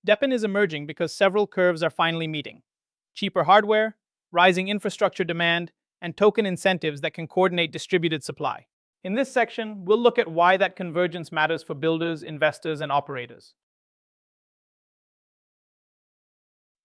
DePIN is emerging because several curves are finally meeting: cheaper hardware, rising infrastructure demand, and token incentives that can coordinate distributed supply. In this section, we'll look at why that convergence matters for builders, investors, and operators.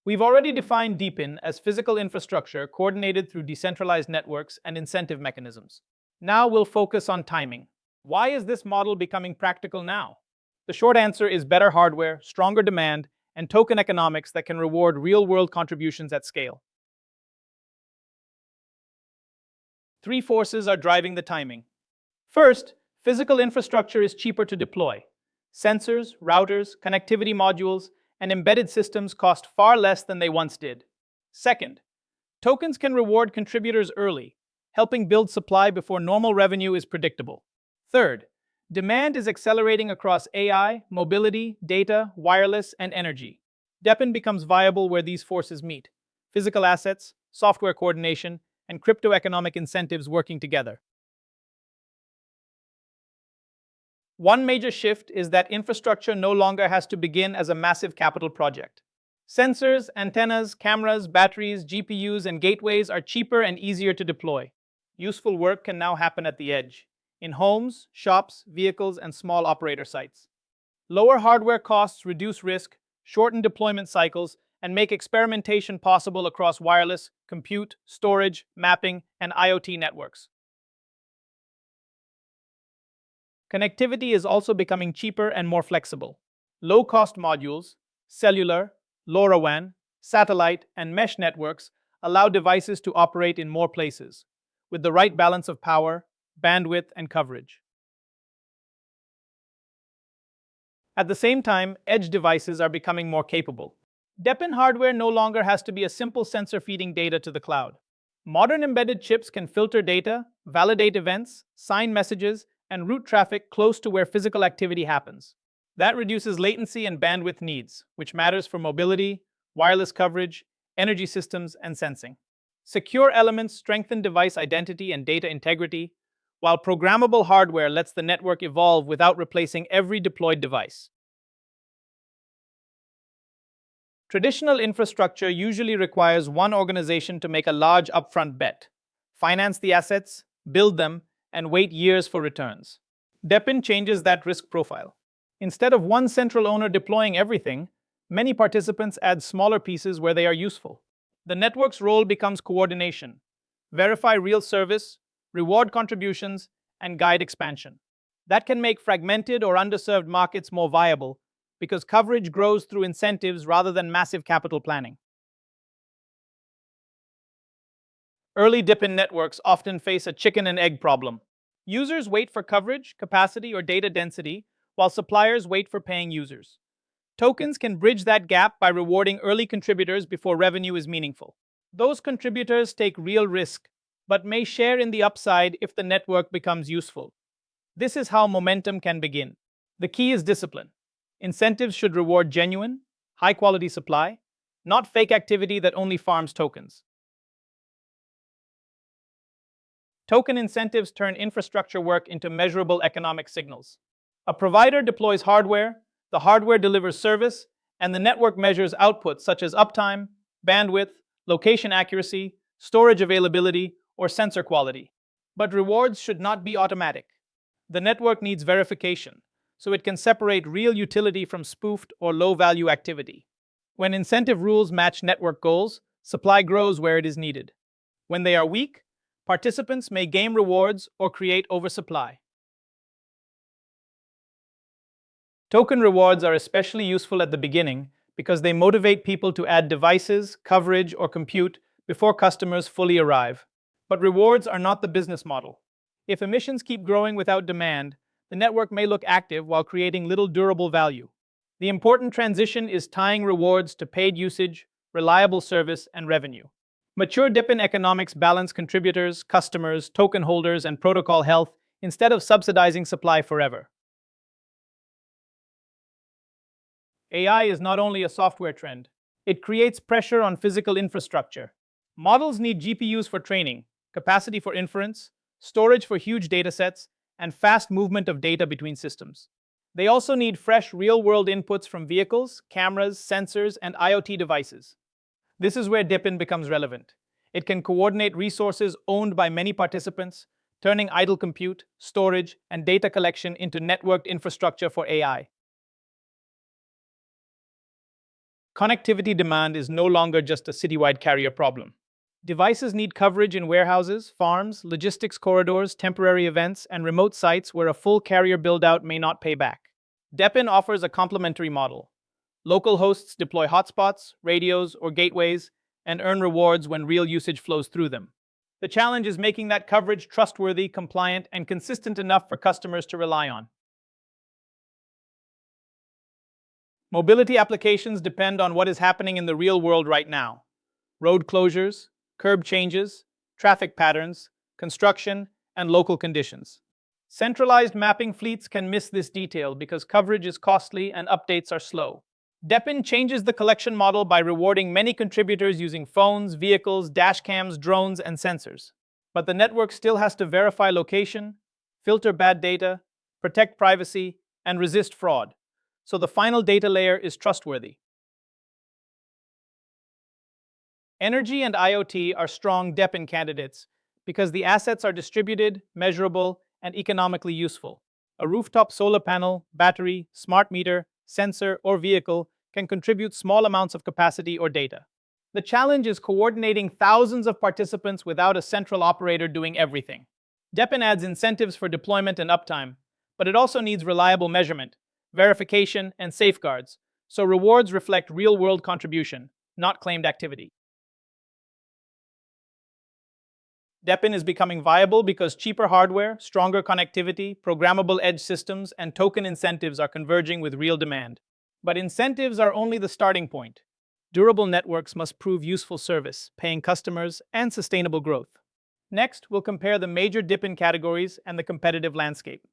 We've already defined DePIN as physical infrastructure coordinated through decentralized networks and incentive mechanisms. Now we'll focus on timing. Why is this model becoming practical now? The short answer is better hardware, stronger demand, and token economics that can reward real-world contributions at scale. Three forces are driving the timing. First, physical infrastructure is cheaper to deploy. Sensors, routers, connectivity modules, and embedded systems cost far less than they once did. Second, tokens can reward contributors early, helping build supply before normal revenue is predictable. Third, demand is accelerating across AI, mobility, data, wireless, and energy. DePIN becomes viable where these forces meet: physical assets, software coordination, and crypto-economic incentives working together. One major shift is that infrastructure no longer has to begin as a massive capital project. Sensors, antennas, cameras, batteries, GPUs, and gateways are cheaper and easier to deploy. Useful work can now happen at the edge, in homes, shops, vehicles, and small operator sites. Lower hardware costs reduce risk, shorten deployment cycles, and make experimentation possible across wireless, compute, storage, mapping, and IoT networks. Connectivity is also becoming cheaper and more flexible. Low-cost modules, cellular, LoRaWAN, satellite, and mesh networks allow devices to operate in more places, with the right balance of power, bandwidth, and coverage. At the same time, edge devices are becoming more capable. DePIN hardware no longer has to be a simple sensor feeding data to the cloud. Modern embedded chips can filter data, validate events, sign messages, and route traffic close to where physical activity happens. That reduces latency and bandwidth needs, which matters for mobility, wireless coverage, energy systems, and sensing. Secure elements strengthen device identity and data integrity, while programmable hardware lets the network evolve without replacing every deployed device. Traditional infrastructure usually requires one organization to make a large upfront bet, finance the assets, build them, and wait years for returns. DePIN changes that risk profile. Instead of one central owner deploying everything, many participants add smaller pieces where they are useful. The network's role becomes coordination: verify real service, reward contributions, and guide expansion. That can make fragmented or underserved markets more viable because coverage grows through incentives rather than massive capital planning. Early DePIN networks often face a chicken and egg problem. Users wait for coverage, capacity, or data density, while suppliers wait for paying users. Tokens can bridge that gap by rewarding early contributors before revenue is meaningful. Those contributors take real risk, but may share in the upside if the network becomes useful. This is how momentum can begin. The key is discipline. Incentives should reward genuine, high-quality supply, not fake activity that only farms tokens. Token incentives turn infrastructure work into measurable economic signals. A provider deploys hardware, the hardware delivers service, and the network measures outputs such as uptime, bandwidth, location accuracy, storage availability, or sensor quality. But rewards should not be automatic. The network needs verification, so it can separate real utility from spoofed or low-value activity. When incentive rules match network goals, supply grows where it is needed. When they are weak, participants may game rewards or create oversupply. Token rewards are especially useful at the beginning because they motivate people to add devices, coverage, or compute before customers fully arrive. But rewards are not the business model. If emissions keep growing without demand, the network may look active while creating little durable value. The important transition is tying rewards to paid usage, reliable service, and revenue. Mature DePIN economics balance contributors, customers, token holders, and protocol health instead of subsidizing supply forever. AI is not only a software trend, it creates pressure on physical infrastructure. Models need GPUs for training, capacity for inference, storage for huge datasets, and fast movement of data between systems. They also need fresh real-world inputs from vehicles, cameras, sensors, and IoT devices. This is where DePIN becomes relevant. It can coordinate resources owned by many participants, turning idle compute, storage, and data collection into networked infrastructure for AI. Connectivity demand is no longer just a citywide carrier problem. Devices need coverage in warehouses, farms, logistics corridors, temporary events, and remote sites where a full carrier build-out may not pay back. DePIN offers a complementary model. Local hosts deploy hotspots, radios, or gateways, and earn rewards when real usage flows through them. The challenge is making that coverage trustworthy, compliant, and consistent enough for customers to rely on. Mobility applications depend on what is happening in the real world right now. Road closures, curb changes, traffic patterns, construction, and local conditions. Centralized mapping fleets can miss this detail because coverage is costly and updates are slow. DePIN changes the collection model by rewarding many contributors using phones, vehicles, dashcams, drones, and sensors. But the network still has to verify location, filter bad data, protect privacy, and resist fraud. So the final data layer is trustworthy. Energy and IoT are strong DePIN candidates because the assets are distributed, measurable, and economically useful. A rooftop solar panel, battery, smart meter, sensor, or vehicle can contribute small amounts of capacity or data. The challenge is coordinating thousands of participants without a central operator doing everything. DePIN adds incentives for deployment and uptime, but it also needs reliable measurement, verification, and safeguards, so rewards reflect real-world contribution, not claimed activity. DePIN is becoming viable because cheaper hardware, stronger connectivity, programmable edge systems, and token incentives are converging with real demand. But incentives are only the starting point. Durable networks must prove useful service, paying customers, and sustainable growth. Next, we'll compare the major DePIN categories and the competitive landscape.